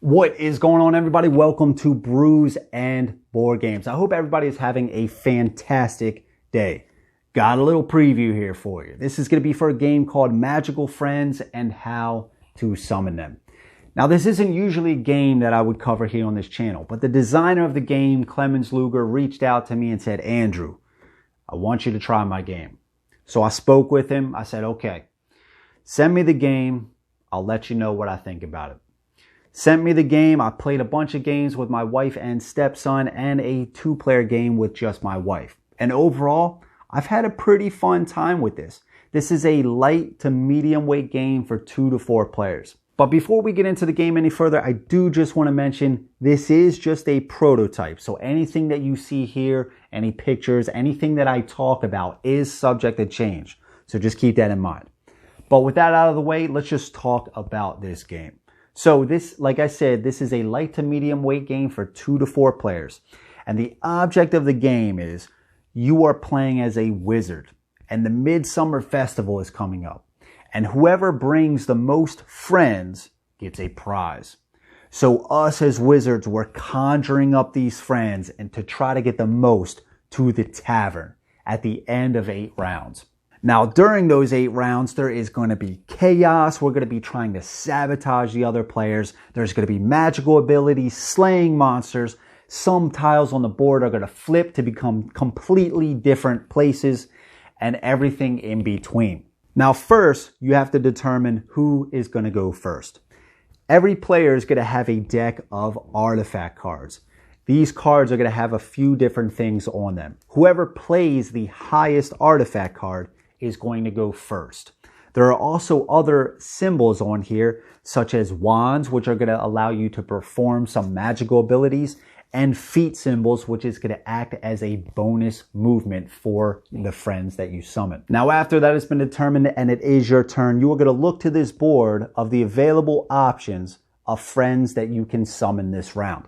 What is going on, everybody? Welcome to Brews and Board Games. I hope everybody is having a fantastic day. Got a little preview here for you. This is going to be for a game called Magical Friends and How to Summon Them. Now, this isn't usually a game that I would cover here on this channel, but the designer of the game, Clemens Luger, reached out to me and said, Andrew, I want you to try my game. So I spoke with him. I said, okay, send me the game. I'll let you know what I think about it. Sent me the game. I played a bunch of games with my wife and stepson and a 2-player game with just my wife. And overall, I've had a pretty fun time with this. This is a light to medium weight game for 2 to 4 players. But before we get into the game any further, I do just want to mention this is just a prototype. So anything that you see here, any pictures, anything that I talk about is subject to change. So just keep that in mind. But with that out of the way, let's just talk about this game. So this, like I said, this is a light to medium weight game for 2 to 4 players. And the object of the game is you are playing as a wizard. And the Midsummer Festival is coming up. And whoever brings the most friends gets a prize. So us as wizards, we're conjuring up these friends and to try to get the most to the tavern at the end of 8 rounds. Now, during those 8 rounds, there is going to be chaos. We're going to be trying to sabotage the other players. There's going to be magical abilities, slaying monsters. Some tiles on the board are going to flip to become completely different places and everything in between. Now, first, you have to determine who is going to go first. Every player is going to have a deck of artifact cards. These cards are going to have a few different things on them. Whoever plays the highest artifact card is going to go first. There are also other symbols on here, such as wands, which are going to allow you to perform some magical abilities, and feat symbols, which is going to act as a bonus movement for the friends that you summon. Now, after that has been determined and it is your turn, you are going to look to this board of the available options of friends that you can summon this round.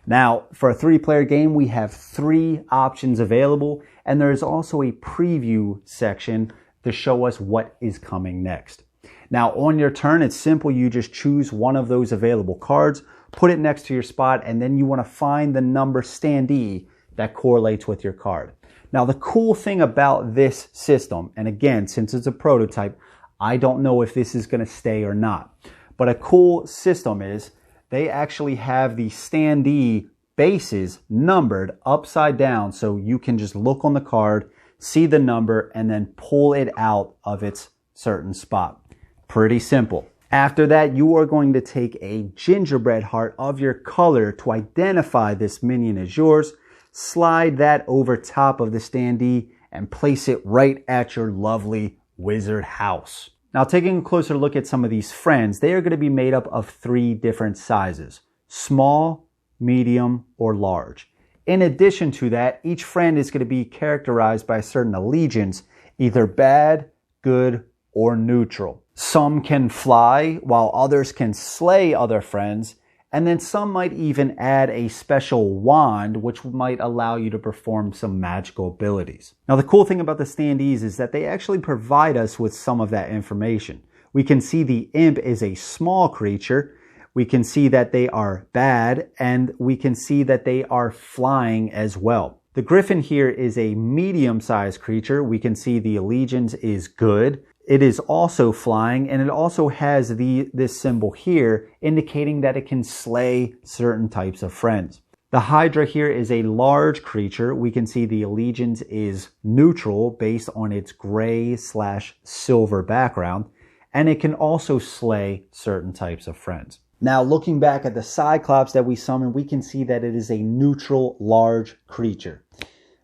Now, for a 3-player game, we have 3 options available, and there is also a preview section to show us what is coming next. Now, on your turn, it's simple. You just choose one of those available cards, put it next to your spot, and then you want to find the number standee that correlates with your card. Now, the cool thing about this system, and again, since it's a prototype, I don't know if this is going to stay or not, but a cool system is they actually have the standee bases numbered upside down, so you can just look on the card, see the number, and then pull it out of its certain spot. Pretty simple. After that, you are going to take a gingerbread heart of your color to identify this minion as yours, slide that over top of the standee, and place it right at your lovely wizard house. Now, taking a closer look at some of these friends, they are going to be made up of 3 different sizes: small, medium, or large. In addition to that, each friend is going to be characterized by a certain allegiance, either bad, good, or neutral. Some can fly, while others can slay other friends, and then some might even add a special wand, which might allow you to perform some magical abilities. Now, the cool thing about the standees is that they actually provide us with some of that information. We can see the imp is a small creature, we can see that they are bad, and we can see that they are flying as well. The griffin here is a medium-sized creature. We can see the allegiance is good. It is also flying, and it also has this symbol here indicating that it can slay certain types of friends. The Hydra here is a large creature. We can see the allegiance is neutral based on its gray/silver background, and it can also slay certain types of friends. Now, looking back at the Cyclops that we summon, we can see that it is a neutral large creature.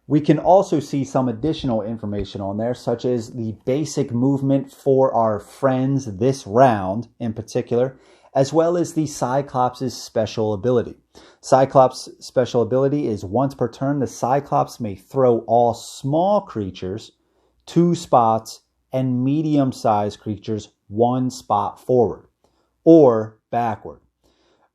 We can also see some additional information on there, such as the basic movement for our friends this round in particular, as well as the Cyclops' special ability. Cyclops' special ability is once per turn, the Cyclops may throw all small creatures 2 spots and medium-sized creatures 1 spot forward or backward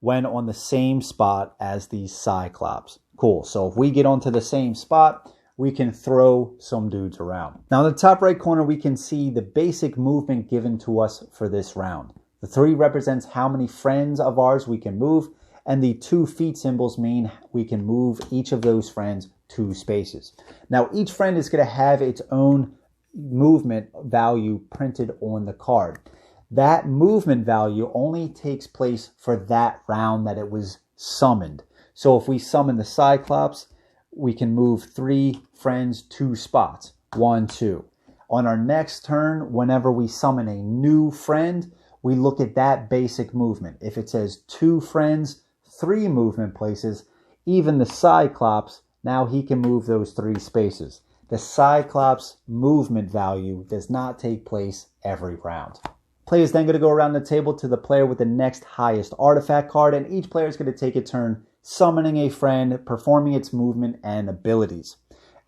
when on the same spot as the Cyclops. Cool. So if we get onto the same spot, we can throw some dudes around. Now in the top right corner, we can see the basic movement given to us for this round. The 3 represents how many friends of ours we can move. And the 2 feet symbols mean we can move each of those friends 2 spaces. Now, each friend is going to have its own movement value printed on the card. That movement value only takes place for that round that it was summoned. So if we summon the Cyclops, we can move 3 friends 2 spots. 1, 2. On our next turn, whenever we summon a new friend, we look at that basic movement. If it says 2 friends, 3 movement places, even the Cyclops, now he can move those 3 spaces. The Cyclops movement value does not take place every round. Player is then going to go around the table to the player with the next highest artifact card, and each player is going to take a turn summoning a friend, performing its movement and abilities.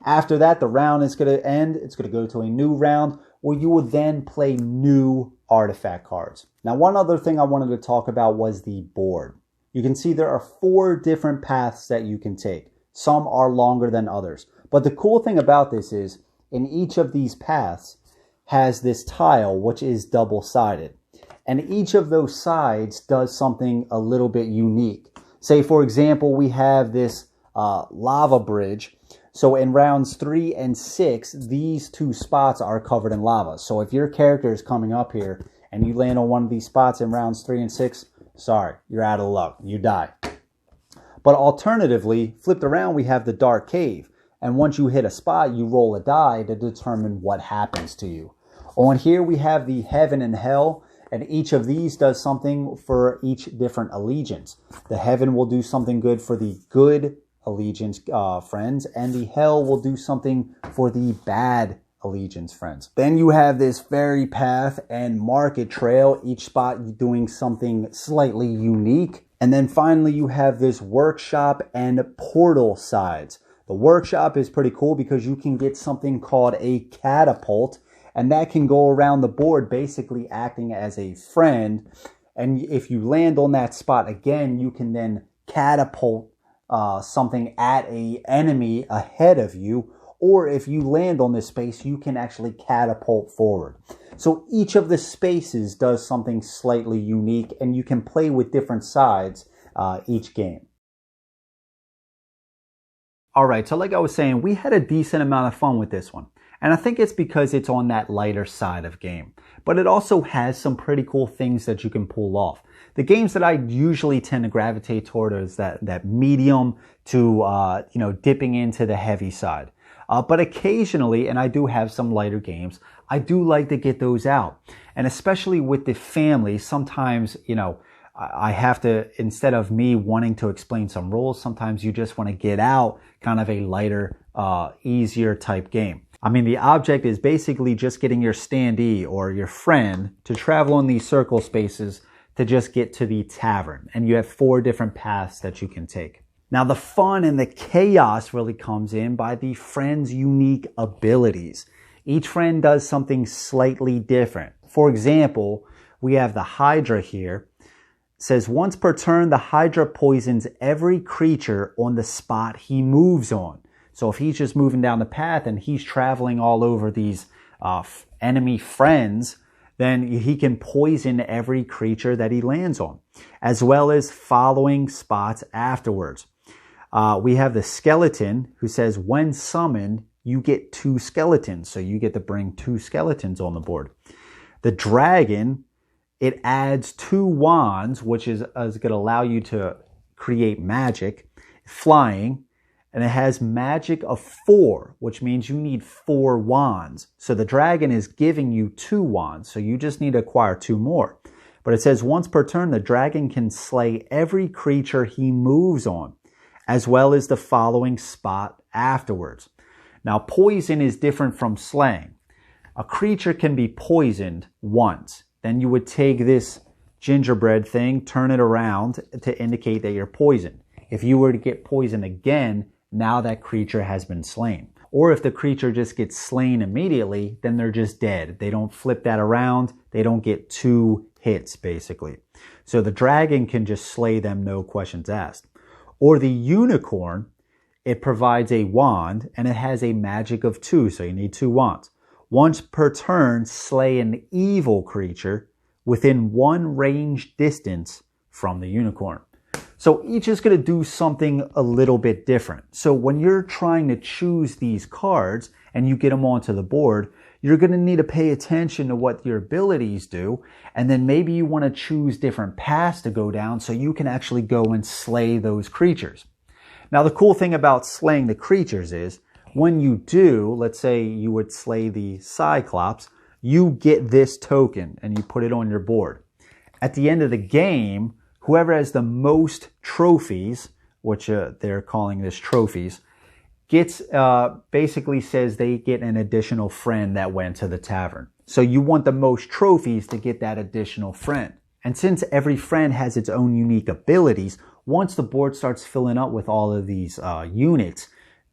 After that, the round is going to end. It's going to go to a new round where you will then play new artifact cards. Now, one other thing I wanted to talk about was the board. You can see there are 4 different paths that you can take. Some are longer than others. But the cool thing about this is, in each of these paths has this tile, which is double-sided. And each of those sides does something a little bit unique. Say, for example, we have this lava bridge. So in rounds 3 and 6, these 2 spots are covered in lava. So if your character is coming up here and you land on one of these spots in rounds 3 and 6, sorry, you're out of luck. You die. But alternatively, flipped around, we have the dark cave. And once you hit a spot, you roll a die to determine what happens to you. On here, we have the heaven and hell. And each of these does something for each different allegiance. The heaven will do something good for the good allegiance friends, and the hell will do something for the bad allegiance friends. Then you have this fairy path and market trail, each spot doing something slightly unique. And then finally you have this workshop and portal sides. The workshop is pretty cool because you can get something called a catapult, and that can go around the board basically acting as a friend. And if you land on that spot again, you can then catapult something at an enemy ahead of you, or if you land on this space, you can actually catapult forward. So each of the spaces does something slightly unique, and you can play with different sides each game. All right, so like I was saying, we had a decent amount of fun with this one. And I think it's because it's on that lighter side of game. But it also has some pretty cool things that you can pull off. The games that I usually tend to gravitate toward is that medium to, dipping into the heavy side. But occasionally, and I do have some lighter games, I do like to get those out. And especially with the family, sometimes, I have to, instead of me wanting to explain some rules, sometimes you just want to get out kind of a lighter, easier type game. I mean, the object is basically just getting your standee or your friend to travel in these circle spaces to just get to the tavern. And you have 4 different paths that you can take. Now, the fun and the chaos really comes in by the friend's unique abilities. Each friend does something slightly different. For example, we have the Hydra here. It says, once per turn, the Hydra poisons every creature on the spot he moves on. So if he's just moving down the path and he's traveling all over these enemy friends, then he can poison every creature that he lands on, as well as following spots afterwards. We have the skeleton who says, when summoned, you get 2 skeletons. So you get to bring 2 skeletons on the board. The dragon, it adds 2 wands, which is going to allow you to create magic, flying. And it has magic of 4, which means you need 4 wands. So the dragon is giving you 2 wands, so you just need to acquire 2 more. But it says once per turn, the dragon can slay every creature he moves on, as well as the following spot afterwards. Now, poison is different from slaying. A creature can be poisoned once. Then you would take this gingerbread thing, turn it around to indicate that you're poisoned. If you were to get poisoned again, now that creature has been slain. Or if the creature just gets slain immediately, then they're just dead. They don't flip that around. They don't get 2 hits, basically. So the dragon can just slay them, no questions asked. Or the unicorn, it provides a wand, and it has a magic of 2, so you need 2 wands. Once per turn, slay an evil creature within 1 range distance from the unicorn. So each is going to do something a little bit different. So when you're trying to choose these cards and you get them onto the board, you're going to need to pay attention to what your abilities do. And then maybe you want to choose different paths to go down so you can actually go and slay those creatures. Now, the cool thing about slaying the creatures is when you do, let's say you would slay the Cyclops, you get this token and you put it on your board. At the end of the game, whoever has the most trophies, which they're calling this trophies, gets basically says they get an additional friend that went to the tavern. So you want the most trophies to get that additional friend. And since every friend has its own unique abilities, once the board starts filling up with all of these units,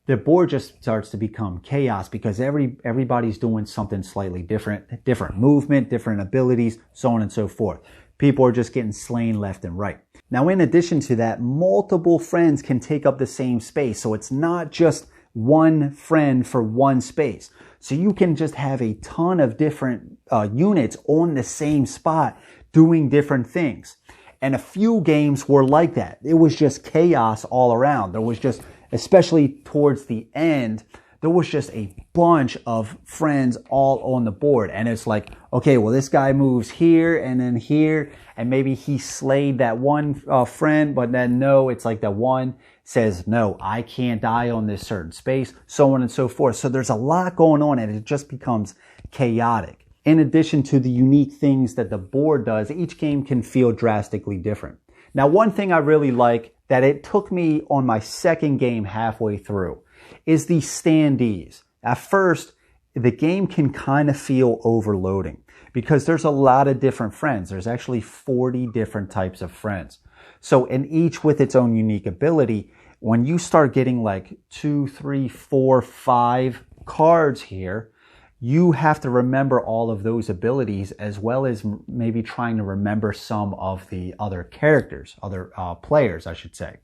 the board just starts to become chaos because everybody's doing something slightly different movement, different abilities, so on and so forth. People are just getting slain left and right. Now, in addition to that, multiple friends can take up the same space. So it's not just one friend for one space. So you can just have a ton of different units on the same spot doing different things. And a few games were like that. It was just chaos all around. There was just, especially towards the end, there was just a bunch of friends all on the board. And it's like, okay, well, this guy moves here and then here, and maybe he slayed that one friend, but then no, it's like the one says, no, I can't die on this certain space, so on and so forth. So there's a lot going on and it just becomes chaotic. In addition to the unique things that the board does, each game can feel drastically different. Now, one thing I really like that it took me on my second game halfway through is the standees. At first, the game can kind of feel overloading because there's a lot of different friends. There's actually 40 different types of friends. So, and each with its own unique ability, when you start getting like 2, 3, 4, 5 cards here, you have to remember all of those abilities as well as maybe trying to remember some of the other characters, other players, I should say.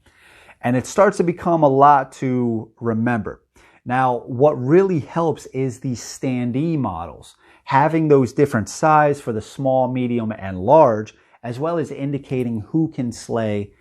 And it starts to become a lot to remember. Now, what really helps is the standee models. Having those different size for the small, medium, and large, as well as indicating who can slay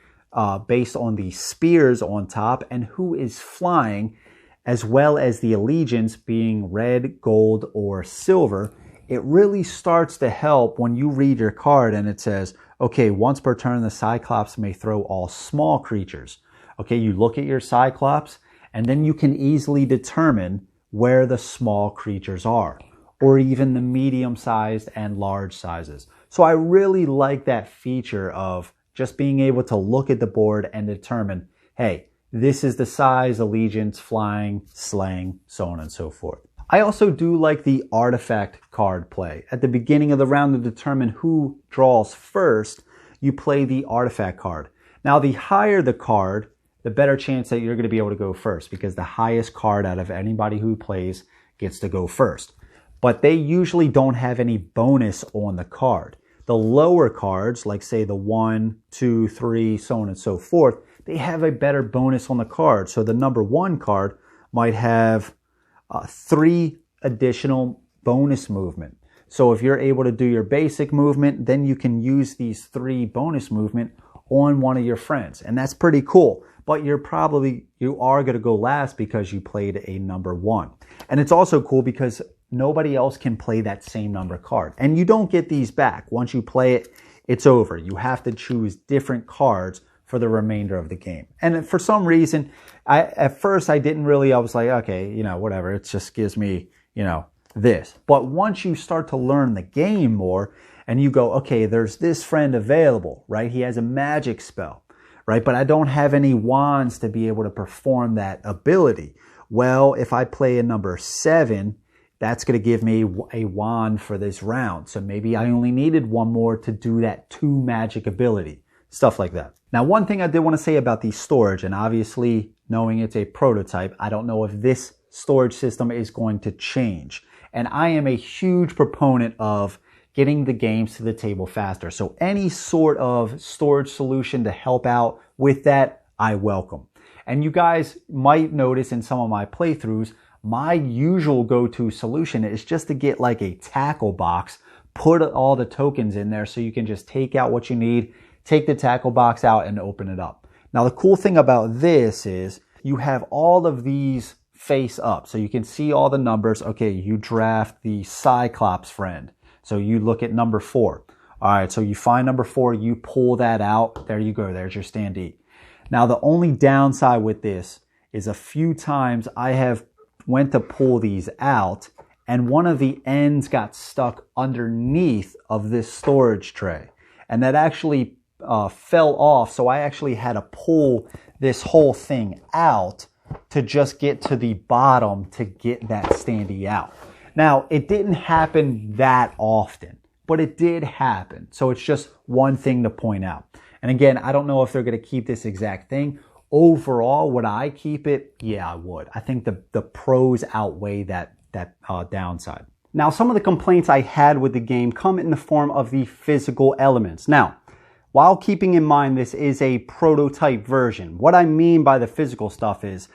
based on the spears on top and who is flying, as well as the allegiance being red, gold, or silver. It really starts to help when you read your card and it says, okay, once per turn, the Cyclops may throw all small creatures. Okay, you look at your Cyclops and then you can easily determine where the small creatures are, or even the medium-sized and large sizes. So I really like that feature of just being able to look at the board and determine, hey, this is the size, allegiance, flying, slaying, so on and so forth. I also do like the artifact card play. At the beginning of the round, to determine who draws first, you play the artifact card. Now, the higher the card, the better chance that you're going to be able to go first, because the highest card out of anybody who plays gets to go first. But they usually don't have any bonus on the card. The lower cards, like say the 1, 2, 3, so on and so forth, they have a better bonus on the card. So the number 1 card might have 3 additional bonus movement. So if you're able to do your basic movement, then you can use these 3 bonus movement on one of your friends. And that's pretty cool. But you are going to go last because you played a number 1. And it's also cool because nobody else can play that same number card. And you don't get these back. Once you play it, it's over. You have to choose different cards for the remainder of the game. And for some reason, at first I was like, okay, whatever. It just gives me, this. But once you start to learn the game more and you go, okay, there's this friend available, right? He has a magic spell, right? But I don't have any wands to be able to perform that ability. Well, if I play a number 7, that's going to give me a wand for this round. So maybe I only needed 1 more to do that 2 magic ability, stuff like that. Now, one thing I did want to say about the storage, and obviously knowing it's a prototype, I don't know if this storage system is going to change. And I am a huge proponent of getting the games to the table faster. So any sort of storage solution to help out with that, I welcome. And you guys might notice in some of my playthroughs, my usual go-to solution is just to get like a tackle box, put all the tokens in there so you can just take out what you need, take the tackle box out and open it up. Now the cool thing about this is you have all of these face up. So you can see all the numbers. Okay, you draft the Cyclops friend. So you look at number 4. All right, so you find number 4, you pull that out. There you go, there's your standee. Now the only downside with this is a few times I have went to pull these out and one of the ends got stuck underneath of this storage tray. And that actually fell off, so I actually had to pull this whole thing out to just get to the bottom to get that standee out. Now, it didn't happen that often, but it did happen. So it's just one thing to point out. And again, I don't know if they're going to keep this exact thing. Overall, would I keep it? Yeah, I would. I think the pros outweigh that downside. Now, some of the complaints I had with the game come in the form of the physical elements. Now, while keeping in mind this is a prototype version, what I mean by the physical stuff is,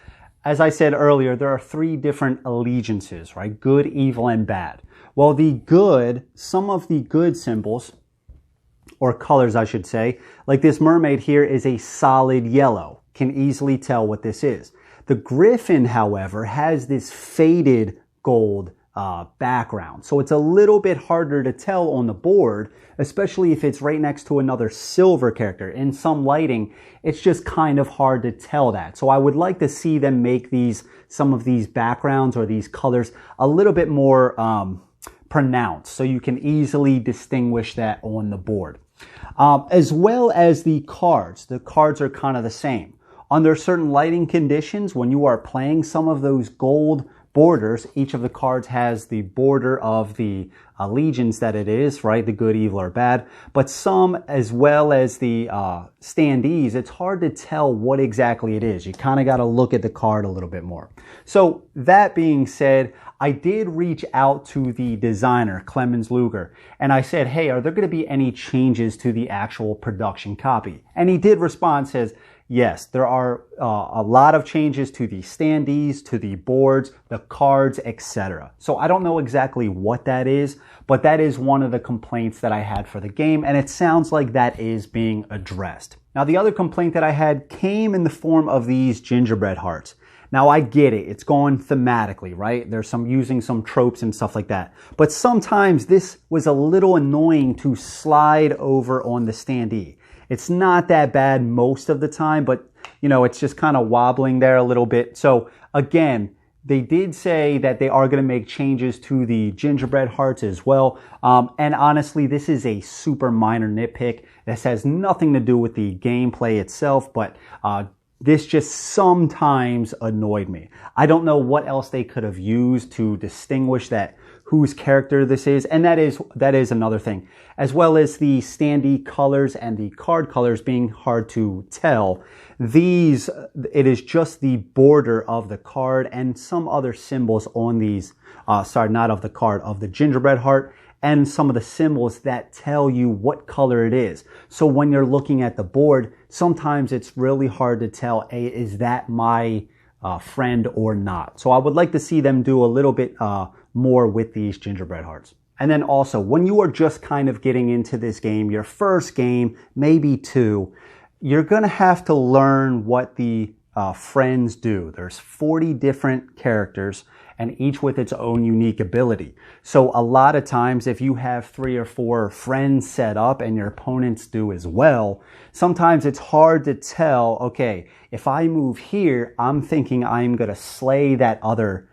as I said earlier, there are 3 different allegiances, right? Good, evil, and bad. Well, some of the good symbols, or colors I should say, like this mermaid here is a solid yellow. Can easily tell what this is. The griffin, however, has this faded gold background. So it's a little bit harder to tell on the board, especially if it's right next to another silver character. In some lighting, it's just kind of hard to tell that. So I would like to see them make some of these backgrounds or these colors a little bit more pronounced so you can easily distinguish that on the board. As well as the cards. The cards are kind of the same. Under certain lighting conditions, when you are playing some of those gold borders, each of the cards has the border of the allegiance that it is, right? The good, evil, or bad. But some, as well as the standees, it's hard to tell what exactly it is. You kind of got to look at the card a little bit more. So that being said, I did reach out to the designer, Clemens Luger, and I said, hey, are there going to be any changes to the actual production copy? And he did respond, says, yes, there are a lot of changes to the standees, to the boards, the cards, etc. So I don't know exactly what that is, but that is one of the complaints that I had for the game, and it sounds like that is being addressed. Now, the other complaint that I had came in the form of these gingerbread hearts. Now, I get it. It's going thematically, right? There's using some tropes and stuff like that. But sometimes this was a little annoying to slide over on the standee. It's not that bad most of the time, but, it's just kind of wobbling there a little bit. So, again, they did say that they are going to make changes to the gingerbread hearts as well. And honestly, this is a super minor nitpick. This has nothing to do with the gameplay itself, but this just sometimes annoyed me. I don't know what else they could have used to distinguish that whose character this is, and that is another thing. As well as the standee colors and the card colors being hard to tell. It is just the border of the card and some other symbols on these, not of the card, of the gingerbread heart, and some of the symbols that tell you what color it is. So when you're looking at the board, sometimes it's really hard to tell, hey, is that my friend or not? So I would like to see them do a little bit more with these gingerbread hearts. And then also, when you are just kind of getting into this game, your first game, maybe 2, you're going to have to learn what the friends do. There's 40 different characters, and each with its own unique ability. So a lot of times, if you have 3 or 4 friends set up and your opponents do as well, sometimes it's hard to tell, okay, if I move here, I'm thinking I'm going to slay that other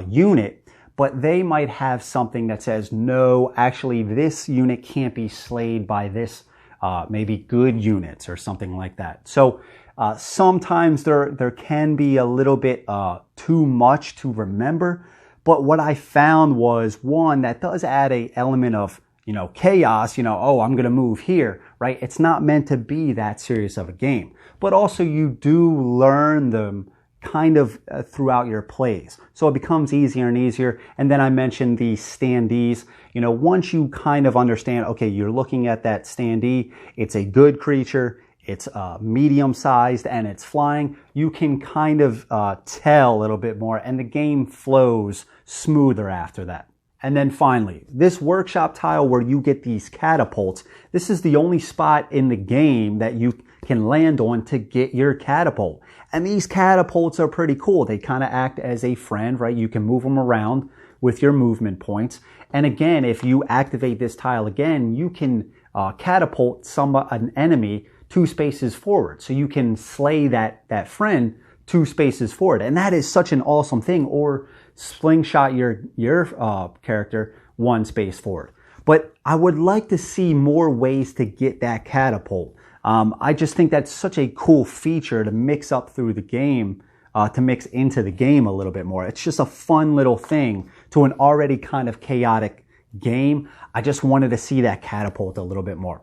unit, but they might have something that says, no, actually this unit can't be slayed by this maybe good units or something like that. So sometimes there can be a little bit too much to remember, but what I found was, one, that does add a element of chaos. Oh, I'm going to move here, right? It's not meant to be that serious of a game, but also you do learn them kind of throughout your plays. So it becomes easier and easier. And then I mentioned the standees. Once you kind of understand, okay, you're looking at that standee, it's a good creature, it's medium sized, and it's flying, you can kind of tell a little bit more, and the game flows smoother after that. And then finally, this workshop tile where you get these catapults, this is the only spot in the game that you can land on to get your catapult. And these catapults are pretty cool. They kind of act as a friend, right? You can move them around with your movement points. And again, if you activate this tile again, you can catapult an enemy 2 spaces forward. So you can slay that friend 2 spaces forward. And that is such an awesome thing. Or slingshot your character 1 space forward. But I would like to see more ways to get that catapult. I just think that's such a cool feature to mix up through the game, to mix into the game a little bit more. It's just a fun little thing to an already kind of chaotic game. I just wanted to see that catapult a little bit more.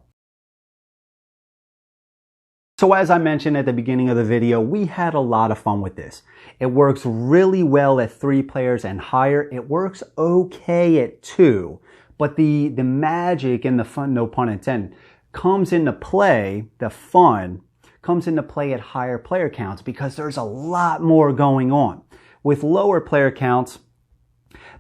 So as I mentioned at the beginning of the video, we had a lot of fun with this. It works really well at 3 players and higher. It works okay at 2, but the magic and the fun, no pun intended, comes into play, the fun comes into play at higher player counts because there's a lot more going on. With lower player counts,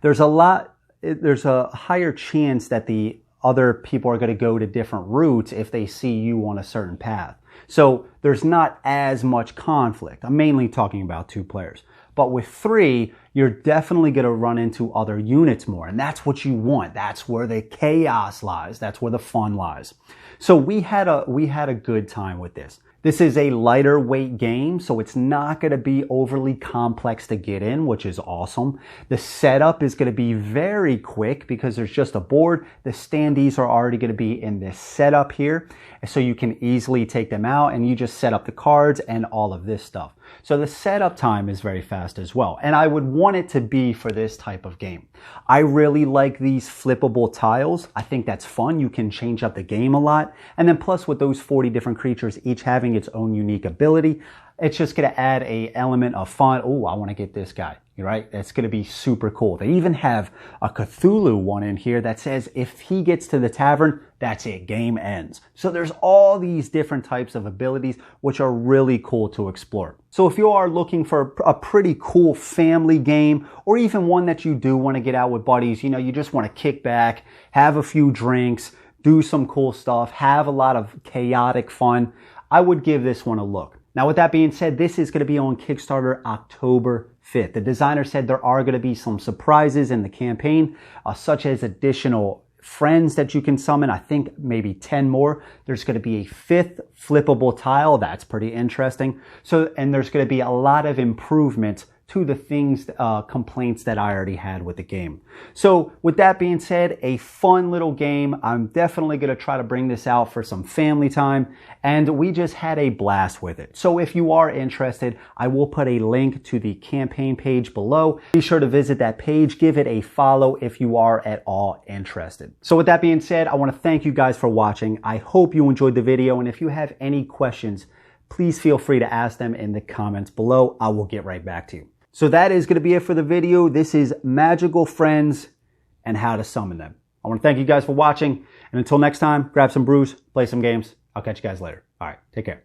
there's a higher chance that the other people are going to go to different routes if they see you on a certain path. So there's not as much conflict. I'm mainly talking about 2 players. But with 3, you're definitely going to run into other units more. And that's what you want. That's where the chaos lies. That's where the fun lies. So we had a good time with this. This is a lighter weight game, so it's not going to be overly complex to get in, which is awesome. The setup is going to be very quick because there's just a board. The standees are already going to be in this setup here, so you can easily take them out and you just set up the cards and all of this stuff. So the setup time is very fast as well, and I would want it to be for this type of game. I really like these flippable tiles. I think that's fun. You can change up the game a lot, and then plus with those 40 different creatures, each having its own unique ability, it's just going to add a element of fun. Oh, I want to get this guy, right? That's going to be super cool. They even have a Cthulhu one in here that says if he gets to the tavern, that's it, game ends. So there's all these different types of abilities which are really cool to explore. So if you are looking for a pretty cool family game, or even one that you do want to get out with buddies, you know, you just want to kick back, have a few drinks, do some cool stuff, have a lot of chaotic fun, I would give this one a look. Now, with that being said, this is going to be on Kickstarter October 5th. The designer said there are going to be some surprises in the campaign, such as additional friends that you can summon. I think maybe 10 more. There's going to be a 5th flippable tile. That's pretty interesting. So, and there's going to be a lot of improvements to the things, complaints that I already had with the game. So with that being said, a fun little game. I'm definitely going to try to bring this out for some family time, and we just had a blast with it. So if you are interested, I will put a link to the campaign page below. Be sure to visit that page, give it a follow if you are at all interested. So with that being said, I want to thank you guys for watching. I hope you enjoyed the video, and if you have any questions, please feel free to ask them in the comments below. I will get right back to you. So that is going to be it for the video. This is Magical Friends and how to summon them. I want to thank you guys for watching. And until next time, grab some brews, play some games. I'll catch you guys later. All right, take care.